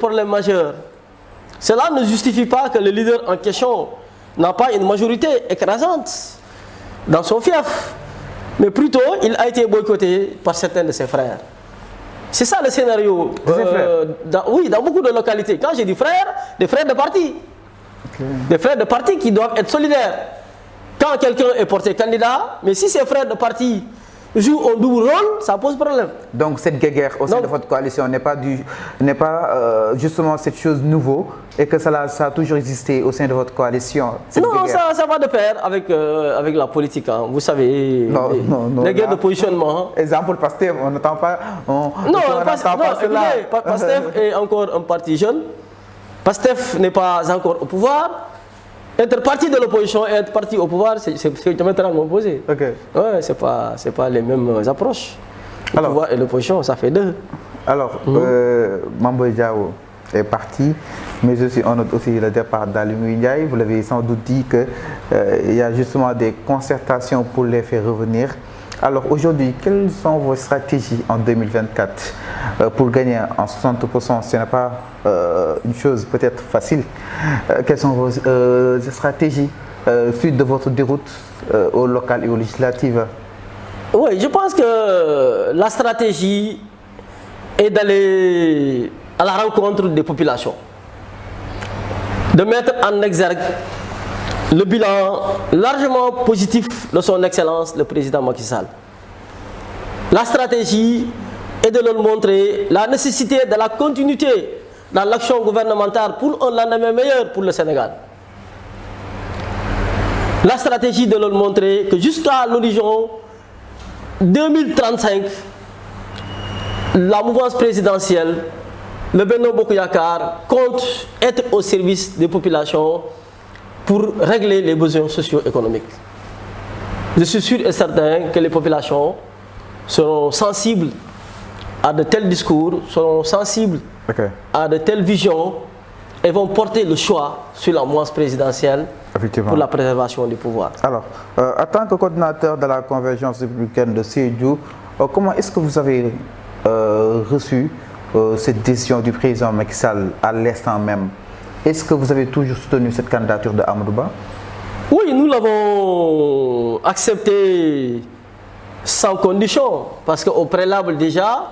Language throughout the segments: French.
problème majeur. Cela ne justifie pas que le leader en question n'a pas une majorité écrasante dans son fief, mais plutôt il a été boycotté par certains de ses frères. C'est ça le scénario. Oui, dans beaucoup de localités. Quand j'ai dit frères, des frères de parti. Des frères de parti qui doivent être solidaires. Quand quelqu'un est porté candidat, mais si ses frères de parti jouent un double rôle, ça pose problème. Donc cette guerre au sein de votre coalition n'est pas, justement cette chose nouveau et que ça a toujours existé au sein de votre coalition. Non, ça va de pair avec la politique. Hein. Vous savez, les guerres de positionnement. Exemple, Pastef, on n'entend pas. Pastef est encore un parti jeune. Pastef n'est pas encore au pouvoir. Être parti de l'opposition et être parti au pouvoir, c'est diamétralement opposé. Okay. Ouais, c'est pas les mêmes approches. Le pouvoir et l'opposition, ça fait deux. Alors, Mame Boye Diao est parti, mais aussi, on note aussi le départ d'Aly Ngouille Ndiaye. Vous l'avez sans doute dit qu'il y a justement des concertations pour les faire revenir. Alors aujourd'hui, quelles sont vos stratégies en 2024 pour gagner en 60%? Ce n'est pas une chose peut-être facile. Quelles sont vos stratégies suite de votre déroute au local et aux législatives? Oui, je pense que la stratégie est d'aller à la rencontre des populations, de mettre en exergue le bilan largement positif de son Excellence, le président Macky Sall. La stratégie est de leur montrer la nécessité de la continuité dans l'action gouvernementale pour un lendemain meilleur pour le Sénégal. La stratégie de leur montrer que jusqu'à l'horizon 2035, la mouvance présidentielle, le Benno Bokk Yakaar, compte être au service des populations pour régler les besoins socio-économiques. Je suis sûr et certain que les populations seront sensibles à de tels discours, seront sensibles à de telles visions et vont porter le choix sur la mouvance présidentielle pour la préservation du pouvoir. Alors, en tant que coordinateur de la Convergence républicaine de Sédhiou, comment est-ce que vous avez reçu cette décision du président Macky Sall à l'instant même? Est-ce que vous avez toujours soutenu cette candidature de Amadou Ba? Oui, nous l'avons accepté sans condition, parce qu'au préalable déjà,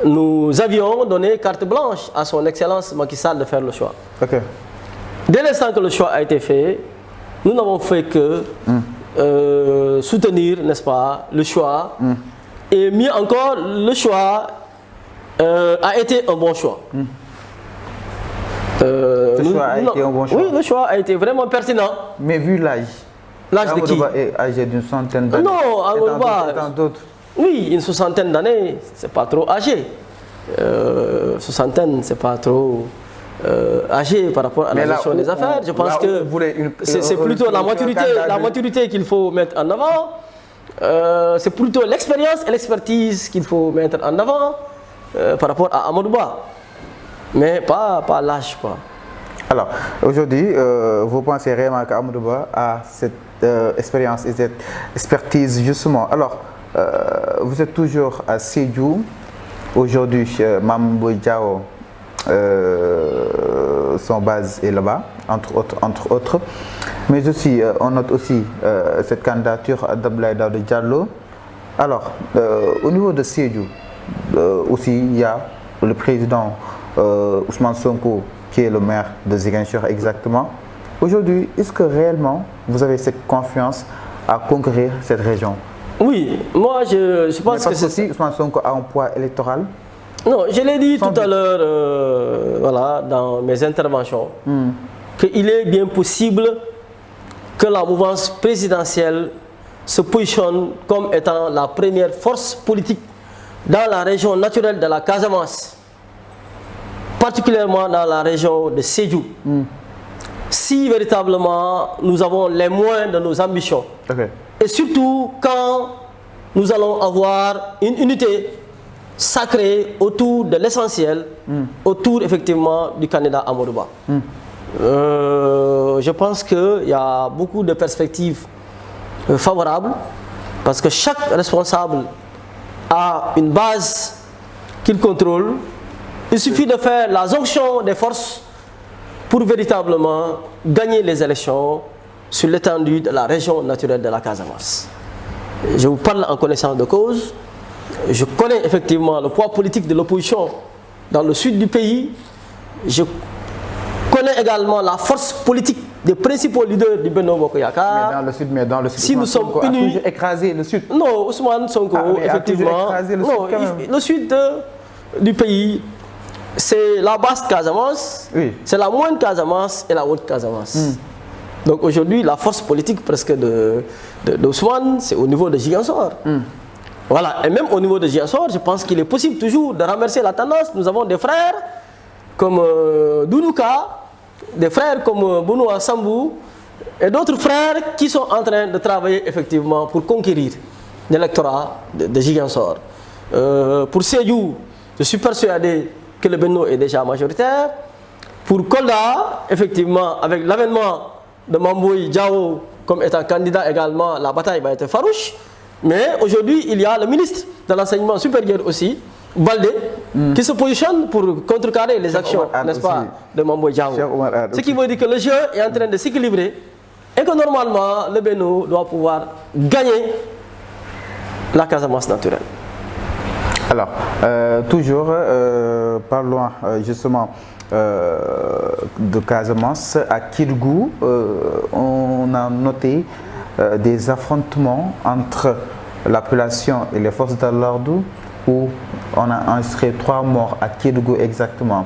nous avions donné carte blanche à son Excellence Macky Sall de faire le choix. Dès l'instant que le choix a été fait, nous n'avons fait que soutenir, n'est-ce pas, le choix. Et mieux encore, le choix a été un bon choix. Le choix a été un bon choix. Oui, le choix a été vraiment pertinent. Mais vu l'âge, l'âge de qui? Est âgé d'une centaine d'années. Non, Amadou Ba, oui, une soixantaine d'années, c'est pas trop âgé. Soixantaine, c'est pas trop âgé par rapport à la gestion des affaires. Je pense que c'est plutôt la maturité qu'il faut mettre en avant. C'est plutôt l'expérience et l'expertise qu'il faut mettre en avant par rapport à Amadou Ba. Mais pas l'âge, quoi. Alors, aujourd'hui, vous pensez réellement qu'Amadou Ba a cette expérience et cette expertise, justement. Alors, vous êtes toujours à Sédhiou. Aujourd'hui, Mame Boye Diao, son base est là-bas, entre autres. Mais aussi, on note aussi cette candidature d'Abdoulaye Daouda Diallo. Alors, au niveau de Sédhiou, aussi, il y a le président Ousmane Sonko, qui est le maire de Ziguinchor exactement. Aujourd'hui, est-ce que réellement vous avez cette confiance à conquérir cette région? Oui, moi je pense que c'est... Ousmane Sonko a un poids électoral? Non, je l'ai dit tout à l'heure, voilà, dans mes interventions, qu'il est bien possible que la mouvance présidentielle se positionne comme étant la première force politique dans la région naturelle de la Casamance, particulièrement dans la région de Sédhiou, si véritablement nous avons les moyens de nos ambitions. Et surtout quand nous allons avoir une unité sacrée autour de l'essentiel, autour effectivement du candidat Amadou Ba. Je pense qu'il y a beaucoup de perspectives favorables, parce que chaque responsable a une base qu'il contrôle Il suffit de faire la jonction des forces pour véritablement gagner les élections sur l'étendue de la région naturelle de la Casamance. Je vous parle en connaissance de cause. Je connais effectivement le poids politique de l'opposition dans le sud du pays. Je connais également la force politique des principaux leaders du Benno Bokk Yakaar. Mais dans le sud, si nous sommes unis, écraser le sud. Non, Ousmane Sonko, effectivement. Le sud du pays, c'est la basse Casamance, oui. C'est la moindre Casamance et la haute Casamance. Donc aujourd'hui, la force politique presque d'Ousmane, c'est au niveau de Ziguinchor. Voilà, et même au niveau de Ziguinchor, je pense qu'il est possible toujours de renverser la tendance. Nous avons des frères comme Doudouka, des frères comme Benoît Sambou et d'autres frères qui sont en train de travailler effectivement pour conquérir l'électorat de Ziguinchor. Pour Sédhiou, je suis persuadé que le Benno est déjà majoritaire. Pour Kolda, effectivement, avec l'avènement de Mamboy Diao comme étant candidat également, la bataille va être farouche. Mais aujourd'hui, il y a le ministre de l'enseignement supérieur aussi, Baldé, qui se positionne pour contrecarrer les actions, n'est-ce pas, de Mamboy Diao. Ce qui veut dire que le jeu est en train de s'équilibrer et que normalement, le Benno doit pouvoir gagner la Casamance naturelle. Alors, toujours, parlons justement de Casamance. À Kédougou, on a noté des affrontements entre la population et les forces de l'ordre où on a enregistré 3 morts à Kédougou exactement.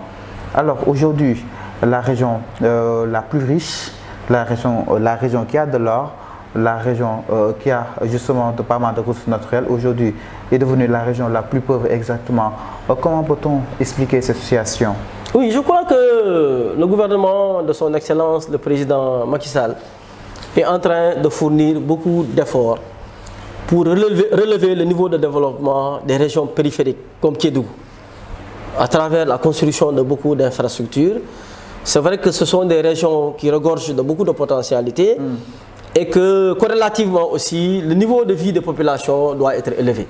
Alors aujourd'hui, la région la plus riche, la région qui a de l'or, la région qui a justement pas mal de ressources naturelles, aujourd'hui est devenue la région la plus pauvre exactement. Comment peut-on expliquer cette situation? Oui, je crois que le gouvernement de son Excellence, le président Macky Sall, est en train de fournir beaucoup d'efforts pour relever le niveau de développement des régions périphériques comme Kédougou, à travers la construction de beaucoup d'infrastructures. C'est vrai que ce sont des régions qui regorgent de beaucoup de potentialités et que corrélativement aussi, le niveau de vie des populations doit être élevé.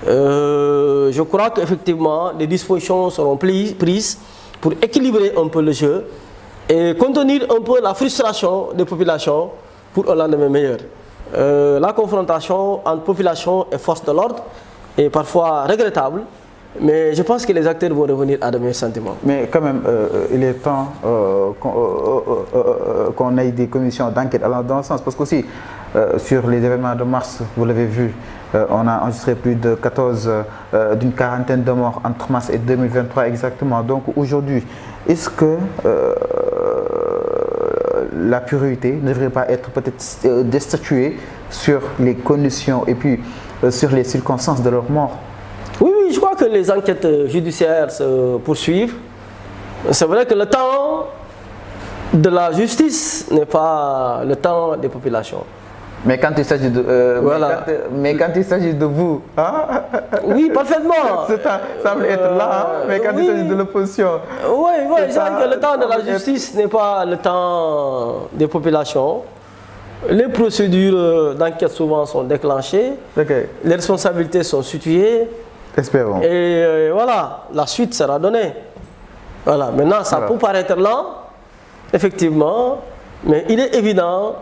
Je crois qu'effectivement, des dispositions seront prises pour équilibrer un peu le jeu et contenir un peu la frustration des populations pour un lendemain meilleur. La confrontation entre population et force de l'ordre est parfois regrettable, mais je pense que les acteurs vont revenir à de meilleurs sentiments. Mais quand même, il est temps qu'on ait des commissions d'enquête allant dans ce sens, parce qu'aussi, sur les événements de mars, vous l'avez vu, on a enregistré plus de d'une quarantaine de morts entre mars et 2023 exactement. Donc aujourd'hui, est-ce que la priorité ne devrait pas être peut-être destituée sur les conditions et puis sur les circonstances de leur mort? Oui, je crois que les enquêtes judiciaires se poursuivent. C'est vrai que le temps de la justice n'est pas le temps des populations. Mais quand il s'agit de, voilà. mais quand il s'agit de vous, hein? Oui, parfaitement. Ce temps semble être là, hein? Mais quand il s'agit de l'opposition. Oui, c'est vrai que le temps de la justice n'est pas le temps des populations. Les procédures d'enquête souvent sont déclenchées. Okay. Les responsabilités sont situées. Espérons. Et voilà, la suite sera donnée. Voilà, maintenant ça peut paraître lent, effectivement, mais il est évident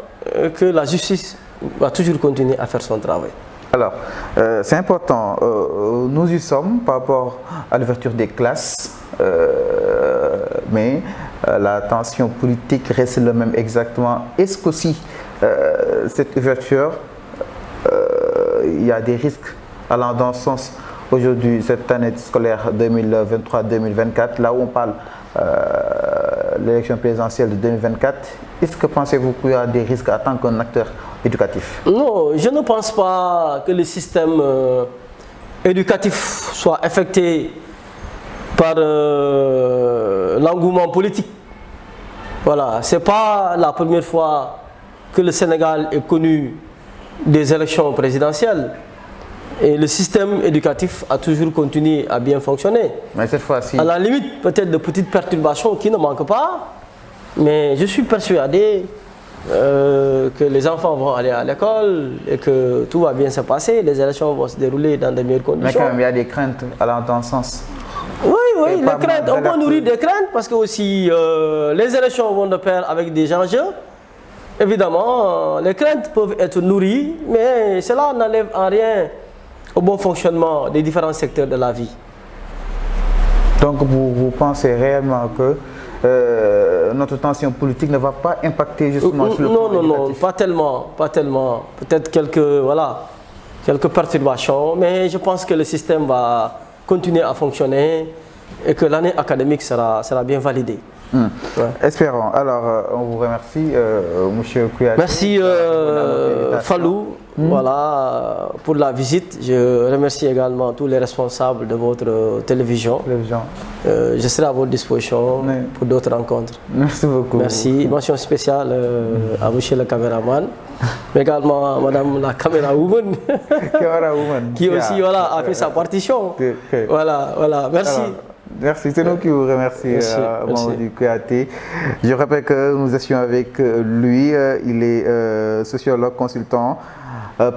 que la justice va toujours continuer à faire son travail. Alors, c'est important, nous y sommes par rapport à l'ouverture des classes, mais la tension politique reste le même exactement. Est-ce qu'aussi cette ouverture, il y a des risques allant dans ce sens aujourd'hui, cette année scolaire 2023-2024, là où on parle de l'élection présidentielle de 2024, est-ce que pensez-vous qu'il y a des risques en tant qu'un acteur éducatif? Non, je ne pense pas que le système éducatif soit affecté par l'engouement politique. Voilà, ce n'est pas la première fois que le Sénégal est connu des élections présidentielles. Et le système éducatif a toujours continué à bien fonctionner. Mais cette fois-ci... À la limite, peut-être de petites perturbations qui ne manquent pas, mais je suis persuadé que les enfants vont aller à l'école et que tout va bien se passer, les élections vont se dérouler dans de meilleures conditions. Mais quand même, il y a des craintes allant dans ce sens. Oui, les craintes, on peut nourrir des craintes parce que aussi les élections vont de pair avec des enjeux. Évidemment, les craintes peuvent être nourries, mais cela n'enlève en rien au bon fonctionnement des différents secteurs de la vie. Donc vous pensez réellement que notre tension politique ne va pas impacter justement sur le plan éducatif? Non, pas tellement. Peut-être quelques perturbations, mais je pense que le système va continuer à fonctionner et que l'année académique sera bien validée. Ouais. Espérons. Alors, on vous remercie, M. Kouyaté. Merci Fallou, voilà, pour la visite. Je remercie également tous les responsables de votre télévision. Je serai à votre disposition pour d'autres rencontres. Merci beaucoup. Merci. Mention spéciale à M. le caméraman, mais également à Madame la caméra-woman, qui aussi voilà, a fait sa partition. Voilà. Merci. Alors, merci, c'est nous qui vous remercions, Mamadou Kouyaté. Je rappelle que nous étions avec lui, il est sociologue consultant,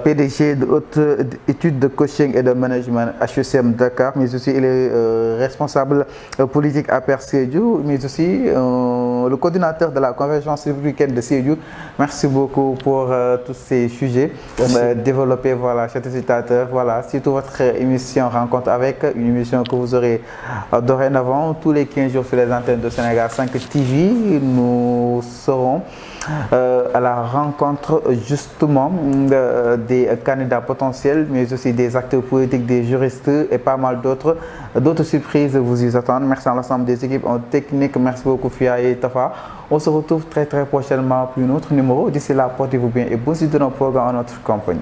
PDG de haute études de coaching et de management HECM Dakar, mais aussi il est responsable politique à Sédhiou, mais aussi le coordinateur de la convergence républicaine de Sédhiou. Merci beaucoup pour tous ces sujets développés, voilà, chers téléspectateurs. Voilà, surtout votre émission Rencontre avec, une émission que vous aurez dorénavant tous les 15 jours sur les antennes de Sénégal 5 TV. Nous serons à la rencontre justement des candidats potentiels, mais aussi des acteurs politiques, des juristes et pas mal d'autres surprises vous y attendent. Merci à l'ensemble des équipes en technique. Merci beaucoup Fia et Tafa. On se retrouve très prochainement pour un autre numéro. D'ici là, portez-vous bien et bon suite de nos programmes en notre compagnie.